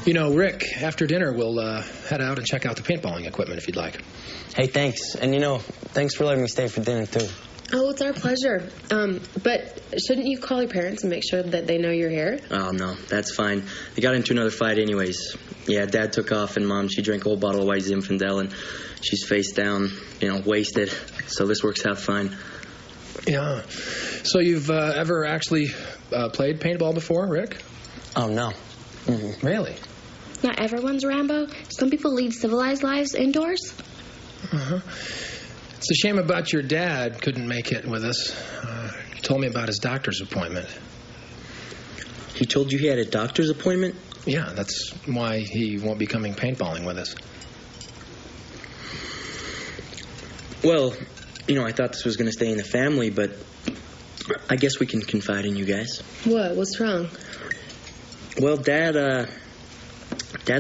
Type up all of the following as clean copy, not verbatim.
You know, Rick, after dinner, we'll head out and check out the paintballing equipment if you'd like. Hey, thanks. And, thanks for letting me stay for dinner, too. Oh, it's our pleasure. But shouldn't you call your parents and make sure that they know you're here? Oh, no, that's fine. They got into another fight anyways. Yeah, Dad took off, and Mom, she drank a whole bottle of White Zinfandel, and she's face down, wasted. So this works out fine. Yeah. So you've ever actually played paintball before, Rick? Oh, no. Mm-hmm. Really? Not everyone's Rambo. Some people lead civilized lives indoors. Uh-huh. It's a shame about your dad couldn't make it with us. He told me about his doctor's appointment. He told you he had a doctor's appointment? Yeah, that's why he won't be coming paintballing with us. Well, I thought this was going to stay in the family, but I guess we can confide in you guys. What? What's wrong? Well, Dad's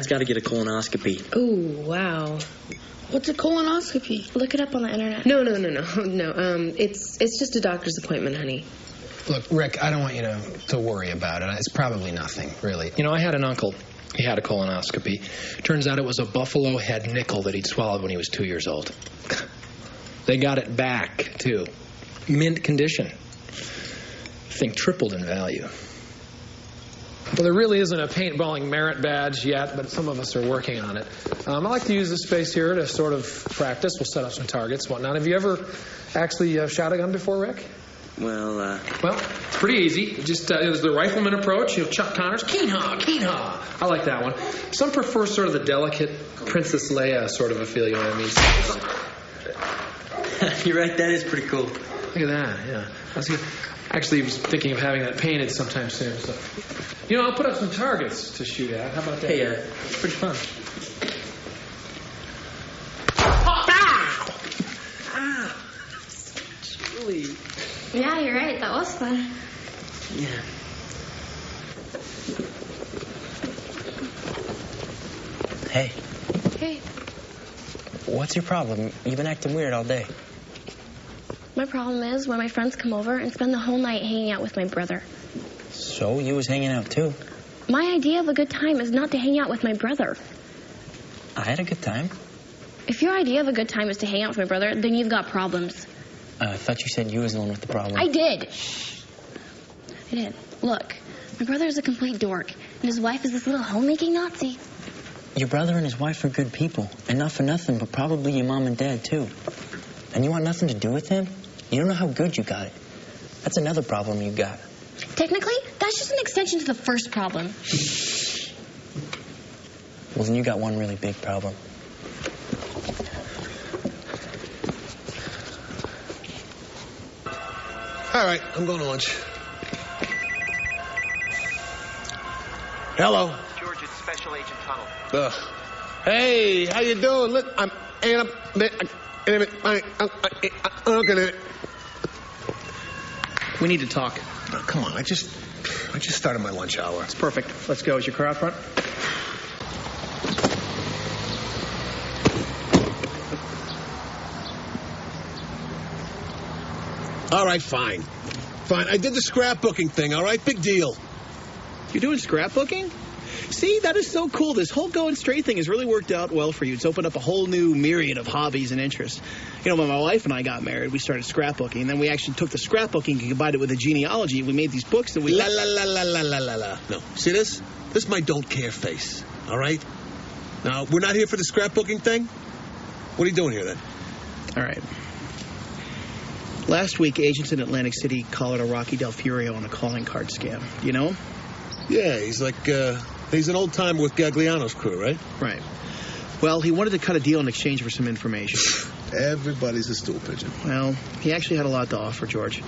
got to get a colonoscopy. Oh, wow. What's a colonoscopy? Look it up on the internet. No. It's just a doctor's appointment, honey. Look, Rick, I don't want you to worry about it. It's probably nothing, really. I had an uncle. He had a colonoscopy. Turns out it was a buffalo head nickel that he'd swallowed when he was 2 years old. They got it back, too. Mint condition. The thing tripled in value. Well, there really isn't a paintballing merit badge yet, but some of us are working on it. I like to use this space here to sort of practice. We'll set up some targets, whatnot. Have you ever actually shot a gun before, Rick? Well, it's pretty easy. Just it was the rifleman approach. Chuck Connors, keen-haw. I like that one. Some prefer sort of the delicate Princess Leia sort of a feel, you know what I mean? You're right, that is pretty cool. Look at that, yeah. That's good. Actually, I was thinking of having that painted sometime soon. So, I'll put up some targets to shoot at. How about that? Hey, it's pretty fun. Ow! Chilly. Yeah, you're right. That was fun. Yeah. Hey. Hey. What's your problem? You've been acting weird all day. My problem is when my friends come over and spend the whole night hanging out with my brother. So you was hanging out too? My idea of a good time is not to hang out with my brother. I had a good time. If your idea of a good time is to hang out with my brother, then you've got problems. I thought you said you was the one with the problem. I did. Look, my brother is a complete dork, and his wife is this little homemaking Nazi. Your brother and his wife are good people, and not for nothing, but probably your mom and dad too. And you want nothing to do with him? You don't know how good you got it. That's another problem you got. Technically, that's just an extension to the first problem. Well, then you got one really big problem. All right, I'm going to lunch. Hello. George, it's Special Agent Tunnel. Hey, how you doing? Look, We need to talk. Oh, come on, I just started my lunch hour. It's perfect. Let's go. Is your car out front? All right, fine. I did the scrapbooking thing, all right? Big deal. You're doing scrapbooking? See, that is so cool. This whole going straight thing has really worked out well for you. It's opened up a whole new myriad of hobbies and interests. When my wife and I got married, we started scrapbooking. And then we actually took the scrapbooking and combined it with the genealogy. We made these books that we... La. No, see this? This is my don't care face, all right? Now, we're not here for the scrapbooking thing? What are you doing here, then? All right. Last week, agents in Atlantic City collared a Rocky Del Furio on a calling card scam. You know him? Yeah, he's like, he's an old timer with Gagliano's crew, right? Right. Well, he wanted to cut a deal in exchange for some information. Everybody's a stool pigeon. Well, he actually had a lot to offer, George.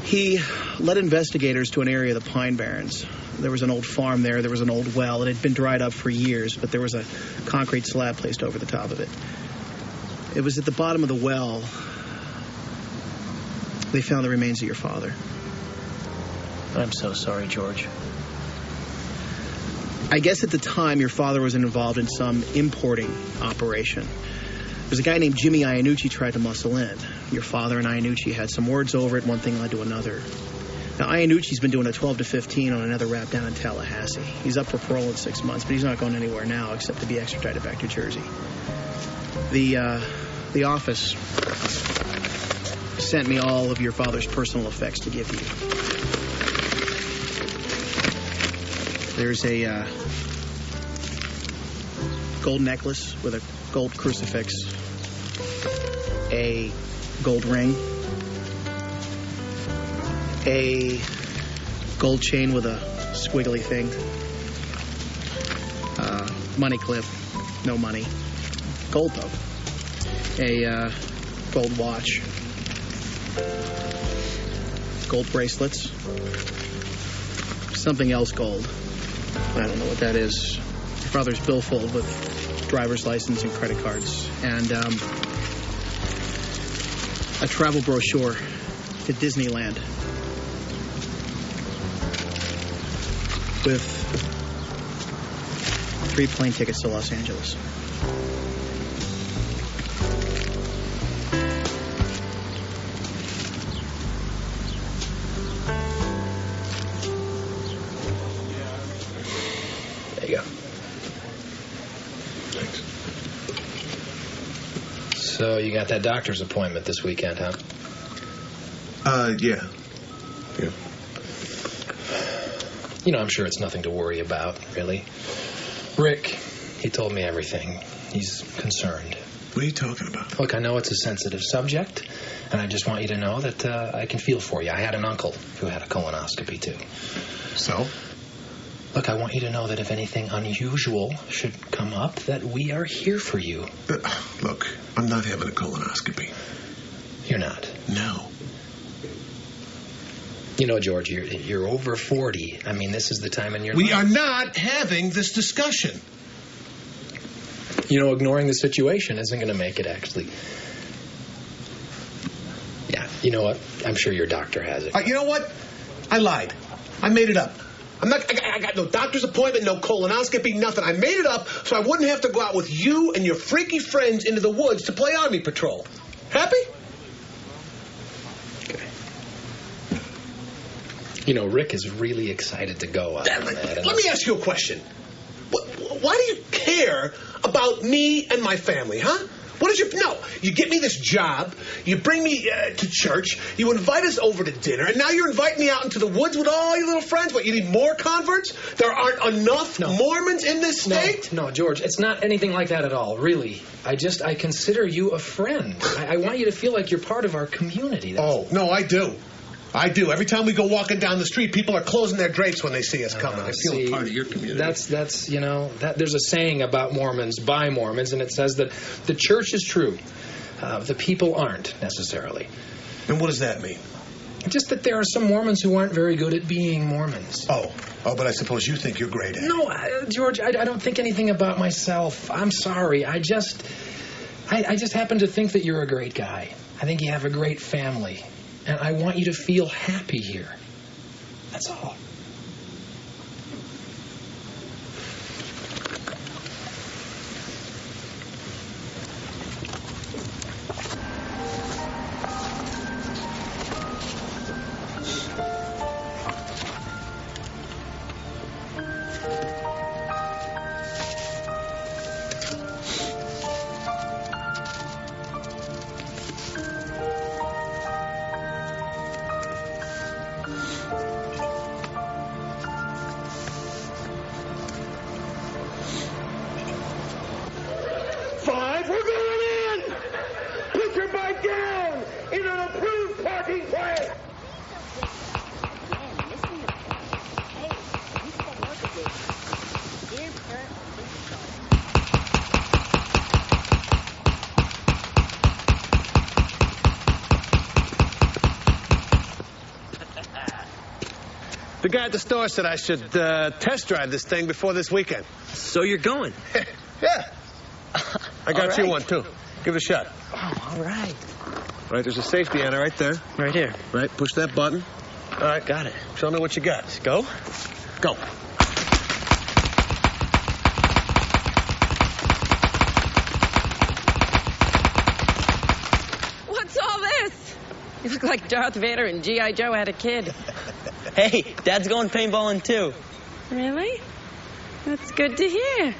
He led investigators to an area of the Pine Barrens. There was an old farm there. There was an old well. It had been dried up for years, but there was a concrete slab placed over the top of it. It was at the bottom of the well they found the remains of your father. I'm so sorry, George. I guess at the time your father was involved in some importing operation. There's a guy named Jimmy Iannucci tried to muscle in. Your father and Iannucci had some words over it. One thing led to another. Now, Iannucci's been doing a 12 to 15 on another rap down in Tallahassee. He's up for parole in 6 months, but he's not going anywhere now except to be extradited back to Jersey. The office sent me all of your father's personal effects to give you. There's a gold necklace with a gold crucifix, a gold ring, a gold chain with a squiggly thing, money clip, no money, gold though, a gold watch, gold bracelets, something else gold. I don't know what that is. Your father's billfold with driver's license and credit cards, and a travel brochure to Disneyland with 3 plane tickets to Los Angeles. There you go. Thanks. So you got that doctor's appointment this weekend, huh? Yeah. You know, I'm sure it's nothing to worry about, really. Rick, he told me everything. He's concerned. What are you talking about? Look, I know it's a sensitive subject, and I just want you to know that I can feel for you. I had an uncle who had a colonoscopy, too. So? Look, I want you to know that if anything unusual should come up, that we are here for you. Look, I'm not having a colonoscopy. You're not? No. You know, George, you're over 40. I mean, this is the time in your We life. are not having this discussion. You know, ignoring the situation isn't going to make it, actually. Yeah, you know what? I'm sure your doctor has it. You know what? I lied. I made it up. I got no doctor's appointment, no colonoscopy, nothing. I made it up so I wouldn't have to go out with you and your freaky friends into the woods to play Army Patrol. Happy? You know, Rick is really excited to go out on that. Let me ask you a question. Why do you care about me and my family, huh? What is you get me this job, you bring me to church, you invite us over to dinner, and now you're inviting me out into the woods with all your little friends. What, you need more converts? There aren't enough Mormons in this state? No, George, it's not anything like that at all, really. I consider you a friend. I want you to feel like you're part of our community. No, I do. I do. Every time we go walking down the street, people are closing their drapes when they see us coming. I feel part of your community. That's you know, there's a saying about Mormons by Mormons, and it says that the church is true. The people aren't, necessarily. And what does that mean? Just that there are some Mormons who aren't very good at being Mormons. Oh, but I suppose you think you're great at it. No, George, I don't think anything about myself. I'm sorry. I just happen to think that you're a great guy. I think you have a great family. And I want you to feel happy here. That's all. The guy at the store said I should test drive this thing before this weekend. So you're going? Yeah. I got you one, too. Give it a shot. Oh, all right. Right, there's a safety anna right there. Right here. Right, push that button. All right. Got it. Show me what you got. Let's go. Go. What's all this? You look like Darth Vader and G.I. Joe had a kid. Hey, Dad's going paintballing too. Really? That's good to hear.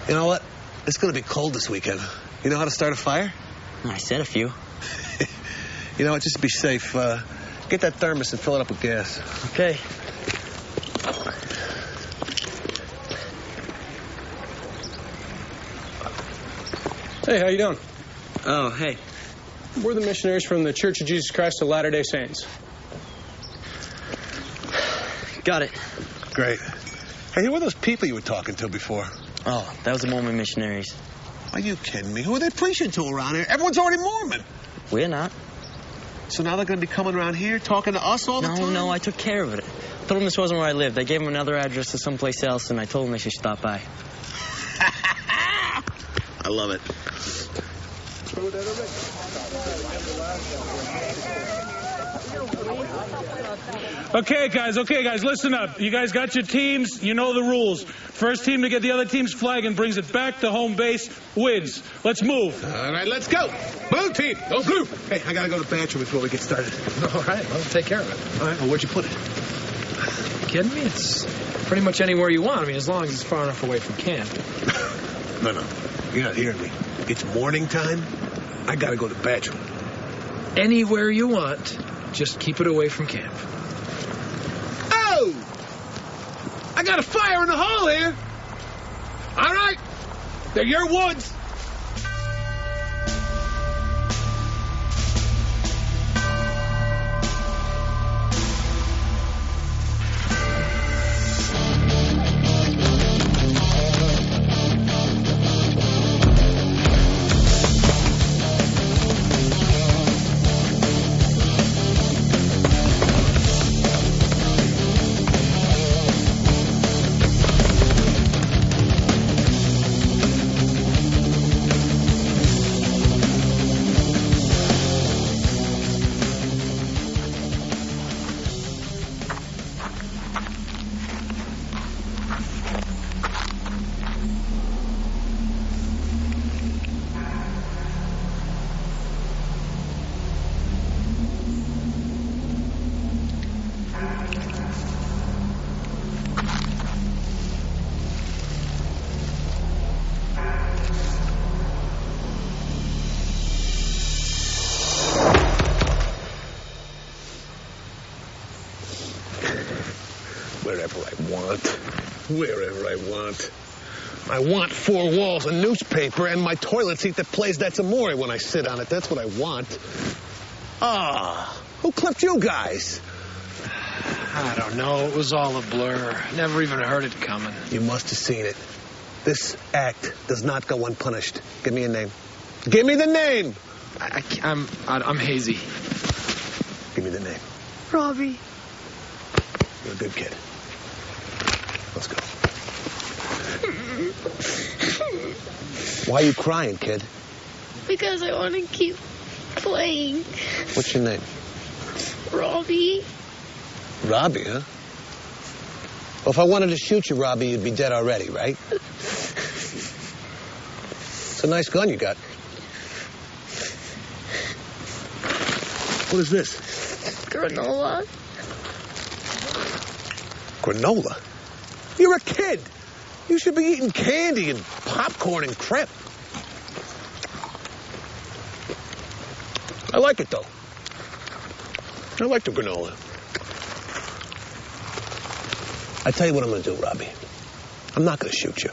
You know what? It's going to be cold this weekend. You know how to start a fire? I said a few. You know what? Just to be safe, get that thermos and fill it up with gas. Okay. Hey, how you doing? Oh, hey. We're the missionaries from the Church of Jesus Christ of Latter-day Saints. Got it. Great. Hey, who were those people you were talking to before? Oh, that was the Mormon missionaries. Are you kidding me? Who are they preaching to around here? Everyone's already Mormon. We're not. So now they're going to be coming around here talking to us all the time? No, I took care of it. I told them this wasn't where I lived. I gave them another address to someplace else, and I told them they should stop by. I love it. Okay, guys, listen up. You guys got your teams. You know the rules. First team to get the other team's flag and brings it back to home base wins. Let's move. All right, let's go. Blue team, go blue. Hey, I got to go to the bathroom before we get started. All right, well, take care of it. All right, well, where'd you put it? You kidding me? It's pretty much anywhere you want. I mean, as long as it's far enough away from camp. No, you're not hearing me. It's morning time. I got to go to the bathroom. Anywhere you want. Just keep it away from camp. Oh! I got a fire in the hall here. All right. They're your woods. Wherever I want. I want 4 walls, a newspaper, and my toilet seat that plays That's Amore when I sit on it. That's what I want. Who clipped you guys? I don't know. It was all a blur. Never even heard it coming. You must have seen it. This act does not go unpunished. Give me a name. Give me the name! I'm hazy. Give me the name. Robbie. You're a good kid. Let's go. Why are you crying, kid? Because I want to keep playing. What's your name? Robbie. Robbie, huh? Well, if I wanted to shoot you, Robbie, you'd be dead already, right? It's a nice gun you got. What is this? Granola. Granola? You're a kid. You should be eating candy and popcorn and crap. I like it, though. I like the granola. I tell you what I'm going to do, Robbie. I'm not going to shoot you.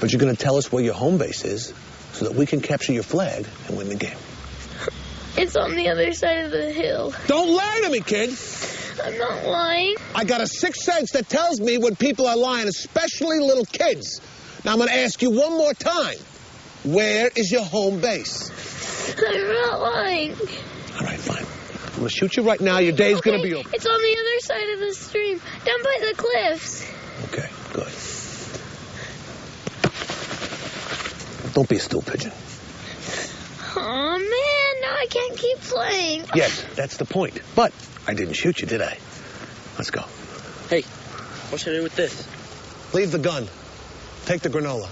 But you're going to tell us where your home base is so that we can capture your flag and win the game. It's on the other side of the hill. Don't lie to me, kid. I'm not lying. I got a sixth sense that tells me when people are lying, especially little kids. Now, I'm going to ask you one more time. Where is your home base? I'm not lying. All right, fine. I'm going to shoot you right now. Your day's going to be over. It's on the other side of the stream, down by the cliffs. Okay, good. Don't be a stool pigeon. Oh, man, now I can't keep playing. Yes, that's the point. But I didn't shoot you, did I? Let's go. Hey, what should I do with this? Leave the gun. Take the granola.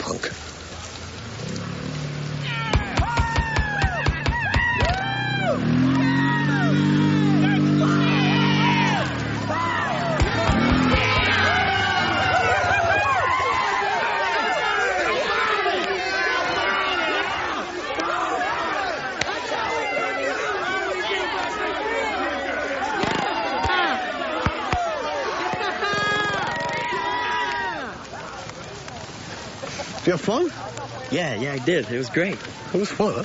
Punk. You have fun? Yeah, I did. It was great. It was fun, huh?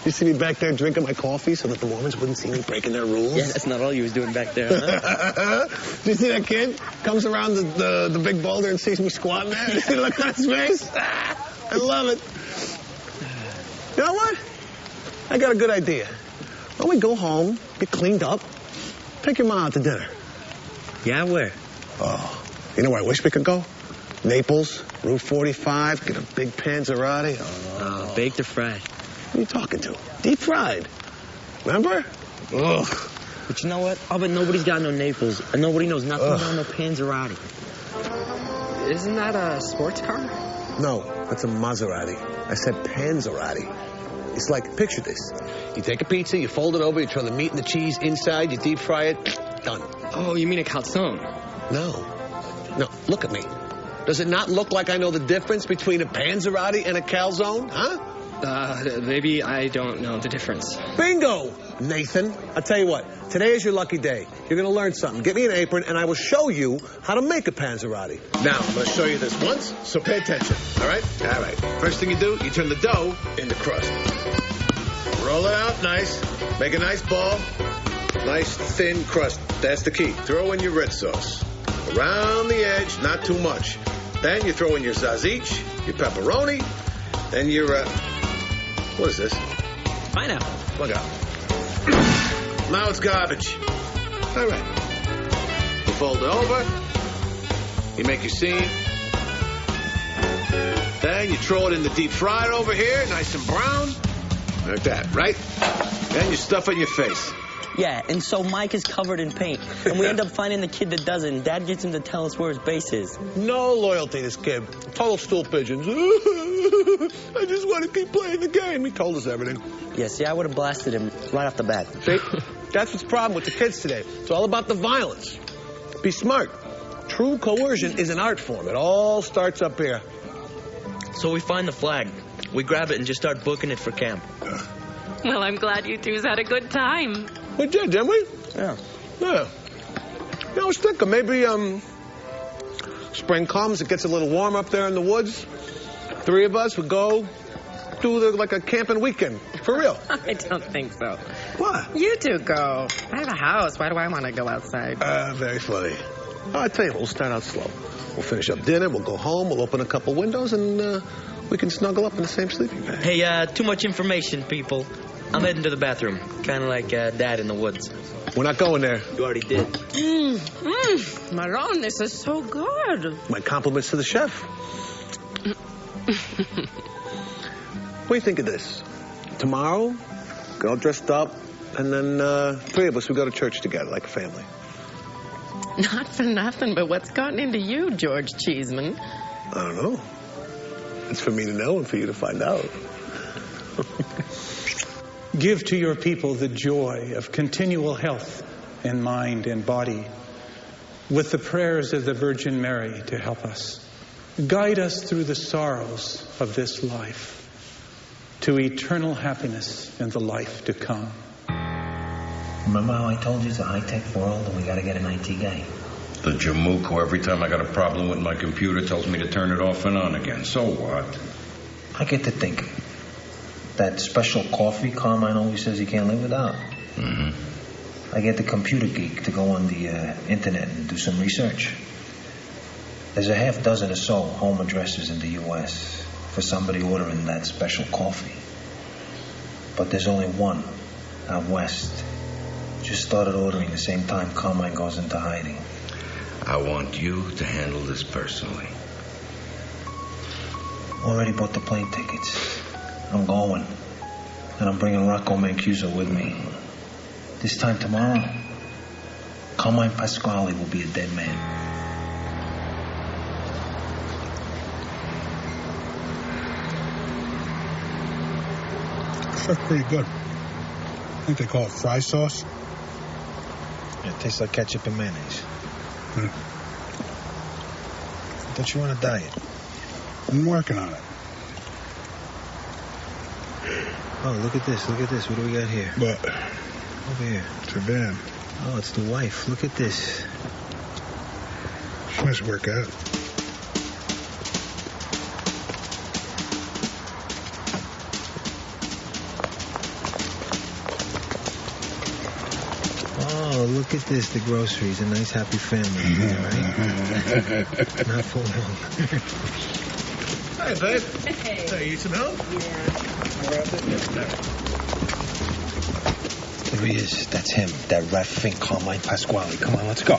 You see me back there drinking my coffee so that the Mormons wouldn't see me breaking their rules? Yeah, that's not all you was doing back there, huh? Do you see that kid? Comes around the big boulder and sees me squatting there. You see the look on his face? I love it. You know what? I got a good idea. Why don't we go home, get cleaned up, take your mom out to dinner? Yeah, where? Oh, you know where I wish we could go? Naples, Route 45, get a big panzerotti. Oh. Baked or fried? Who are you talking to? Deep fried. Remember? Ugh. But you know what? I bet nobody's got no Naples, and nobody knows nothing about no panzerotti. Isn't that a sports car? No, that's a Maserati. I said panzerotti. It's like, picture this. You take a pizza, you fold it over, you throw the meat and the cheese inside, you deep fry it, done. Oh, you mean a calzone? No, look at me. Does it not look like I know the difference between a panzerotti and a calzone, huh? Maybe I don't know the difference. Bingo, Nathan. I'll tell you what, today is your lucky day. You're going to learn something. Get me an apron, and I will show you how to make a panzerotti. Now, I'm going to show you this once, so pay attention, all right? All right. First thing you do, you turn the dough into crust. Roll it out nice. Make a nice ball. Nice, thin crust. That's the key. Throw in your red sauce. Around the edge, not too much. Then you throw in your tzatziki, your pepperoni, then your, what is this? Pineapple. Look out. Now it's garbage. All right. You fold it over. You make your seam. Then you throw it in the deep fryer over here, nice and brown. Like that, right? Then you stuff it in your face. Yeah, and so Mike is covered in paint, and we end up finding the kid that doesn't. Dad gets him to tell us where his base is. No loyalty, this kid. Total stool pigeons. I just want to keep playing the game. He told us everything. Yeah, see, I would have blasted him right off the bat. See? That's what's the problem with the kids today. It's all about the violence. Be smart. True coercion is an art form. It all starts up here. So we find the flag. We grab it and just start booking it for camp. Well, I'm glad you two's had a good time. We did, didn't we? Yeah. Yeah. I was thinking maybe, spring comes, it gets a little warm up there in the woods. 3 of us would go do like a camping weekend. For real. I don't think so. What? You two go. I have a house. Why do I want to go outside? Very funny. Oh, I tell you what, we'll start out slow. We'll finish up dinner, we'll go home, we'll open a couple windows, and we can snuggle up in the same sleeping bag. Hey, too much information, people. I'm heading to the bathroom, kind of like Dad in the woods. We're not going there. You already did. Maron, this is so good. My compliments to the chef. What do you think of this? Tomorrow, get all dressed up, and then 3 of us, we go to church together like a family. Not for nothing, but what's gotten into you, George Cheeseman? I don't know. It's for me to know and for you to find out. Give to your people the joy of continual health in mind and body, with the prayers of the Virgin Mary to help us. Guide us through the sorrows of this life to eternal happiness in the life to come. Remember how I told you it's a high-tech world and we got to get an IT guy? The Jamook who every time I got a problem with my computer tells me to turn it off and on again. So what? I get to think. That special coffee Carmine always says he can't live without. Mm-hmm. I get the computer geek to go on the internet and do some research. There's a half dozen or so home addresses in the U.S. for somebody ordering that special coffee. But there's only one out west. Just started ordering the same time Carmine goes into hiding. I want you to handle this personally. Already bought the plane tickets. I'm going. And I'm bringing Rocco Mancuso with me. This time tomorrow, Carmine Pasquale will be a dead man. Stuff's pretty good. I think they call it fry sauce. Yeah, it tastes like ketchup and mayonnaise. Don't you want a diet? I'm working on it. Oh, look at this. Look at this. What do we got here? What? Over here. It's her van. Oh, it's the wife. Look at this. She must work out. look at this, the groceries, a nice happy family here, right? Not for long. Hi, babe. Hey. Hey, you need some help? There he is. That's him. That rat fink, Carmine Pasquale. Come on, let's go.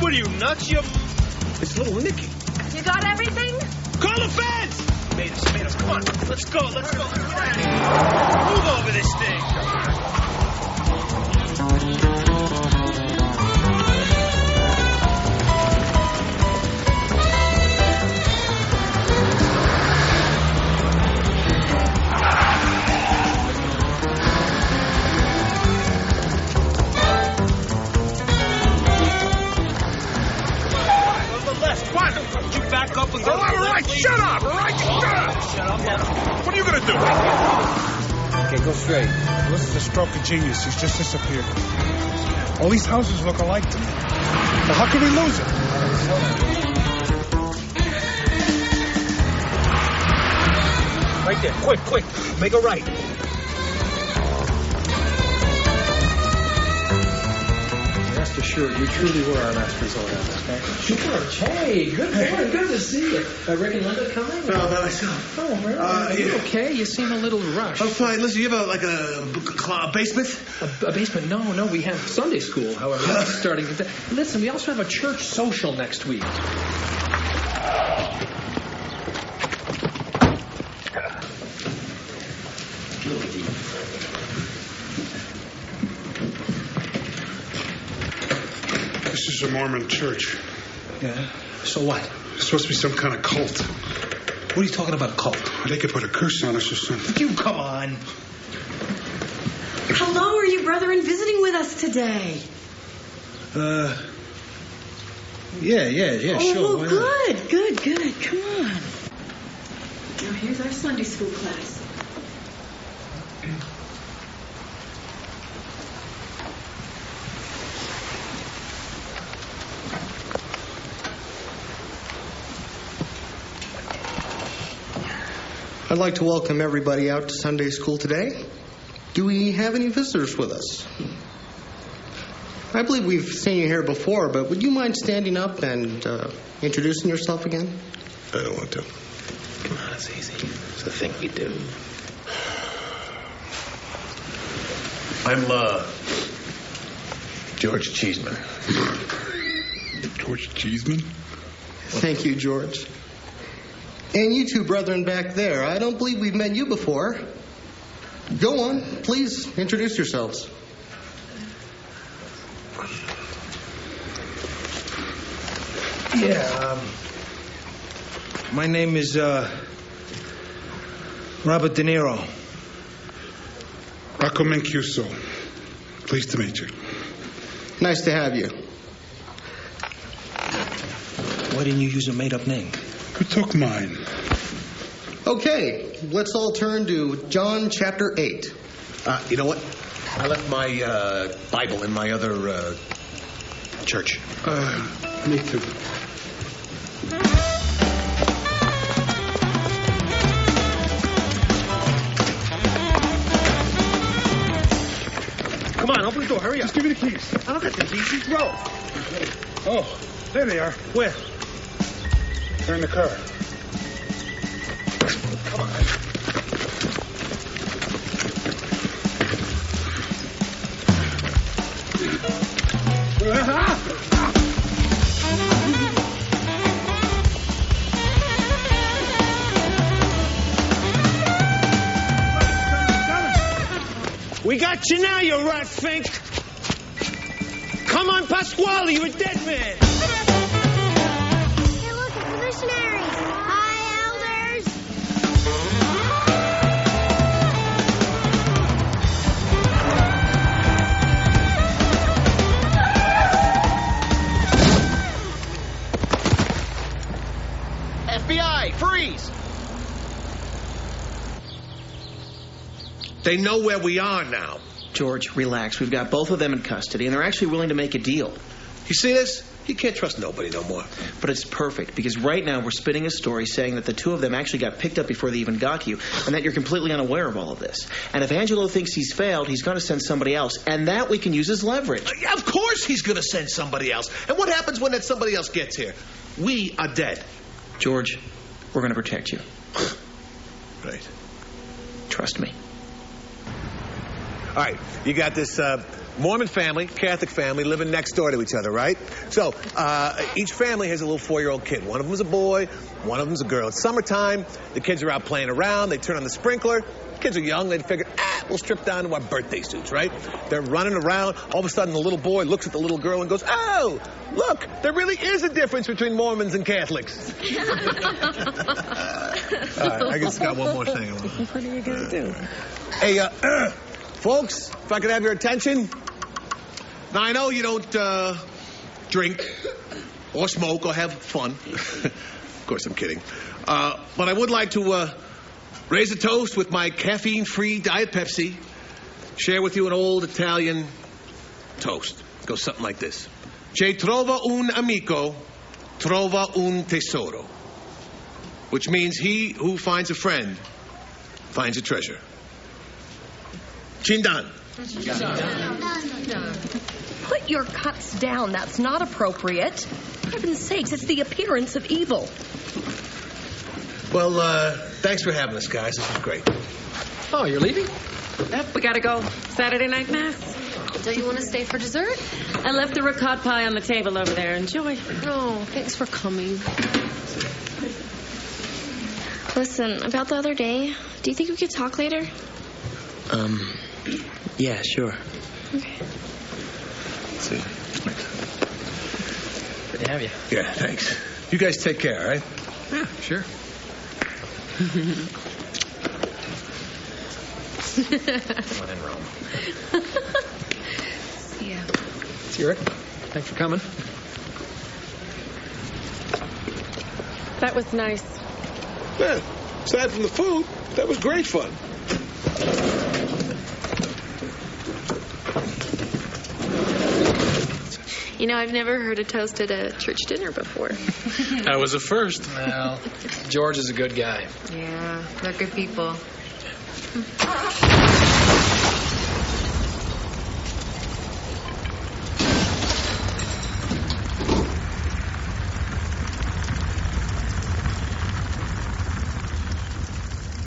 What are you, nuts? It's little Nicky. You got everything? Call the feds! Made us. Come on. Let's go. Let's get out of here. Move over this thing. Back up and go. All right, shut up! All right, shut up! What are you gonna do? Okay, go straight. This is a stroke of genius. He's just disappeared. All these houses look alike to me. Now, how can we lose him? Right there, quick. Make a right. Rest assured, you truly were our last resort on this, okay? George, hey, good morning. Good to see you. Rick and Linda coming? No, by myself. Oh, really? You okay? You seem a little rushed. I'm fine. Listen, you have a basement? A basement? No. We have Sunday school, however. That's starting. Listen, we also have a church social next week. This is a Mormon church. Yeah? So what? It's supposed to be some kind of cult. What are you talking about, cult? They could put a curse on us or something. You come on. Hello, are you brethren visiting with us today? Yeah, sure. Oh, good. Come on. Now, here's our Sunday school class. I'd like to welcome everybody out to Sunday school today. Do we have any visitors with us? I believe we've seen you here before, but would you mind standing up and introducing yourself again? I don't want to. Come on, it's easy. It's the thing we do. I'm, George Cheeseman. George Cheeseman? Thank you, George. And you two brethren back there, I don't believe we've met you before. Go on, please introduce yourselves. Yeah, my name is, Robert De Niro. Rocco Mancuso. Pleased to meet you. Nice to have you. Why didn't you use a made-up name? Who took mine? Okay, let's all turn to John chapter 8. You know what? I left my Bible in my other church. Me too. Come on, open the door. Hurry up. Just give me the keys. I don't got the keys. You throw. Oh, there they are. Where? They're in the car. Come on. We got you now, you rat fink. Come on, Pasquale, you're a dead man. Hey, look, it's the missionaries. Hi, elders. FBI, freeze! They know where we are now. George, relax. We've got both of them in custody, and they're actually willing to make a deal. You see this? You can't trust nobody no more. But it's perfect, because right now we're spinning a story saying that the two of them actually got picked up before they even got to you, and that you're completely unaware of all of this. And if Angelo thinks he's failed, he's going to send somebody else, and that we can use as leverage. Yeah, of course he's going to send somebody else. And what happens when that somebody else gets here? We are dead. George, we're going to protect you. Right. Trust me. All right, you got this Mormon family, Catholic family, living next door to each other, right? So each family has a little 4-year-old kid. One of them is a boy, one of them is a girl. It's summertime. The kids are out playing around. They turn on the sprinkler. The kids are young. They figure, we'll strip down to our birthday suits, right? They're running around. All of a sudden, the little boy looks at the little girl and goes, oh, look, there really is a difference between Mormons and Catholics. All right, I just got one more thing. What are you going to do? Hey, folks, if I could have your attention. Now, I know you don't drink or smoke or have fun. Of course, I'm kidding. But I would like to raise a toast with my caffeine-free Diet Pepsi. Share with you an old Italian toast. It goes something like this. Che trova un amico, trova un tesoro. Which means he who finds a friend finds a treasure. Chindan. Put your cups down. That's not appropriate. For heaven's sakes, it's the appearance of evil. Well, thanks for having us, guys. This was great. Oh, you're leaving? Yep, we gotta go. Saturday night mass. Don't you want to stay for dessert? I left the ricotta pie on the table over there. Enjoy. Oh, thanks for coming. Listen, about the other day, do you think we could talk later? Yeah, sure. Okay. See. Good to have you. Yeah, thanks. You guys take care, all right? Yeah, sure. One in Rome. Yeah. See you, Rick. Thanks for coming. That was nice. Yeah, aside from the food, that was great fun. You know, I've never heard a toast at a church dinner before. That was a first. Well, George is a good guy. Yeah, they're good people.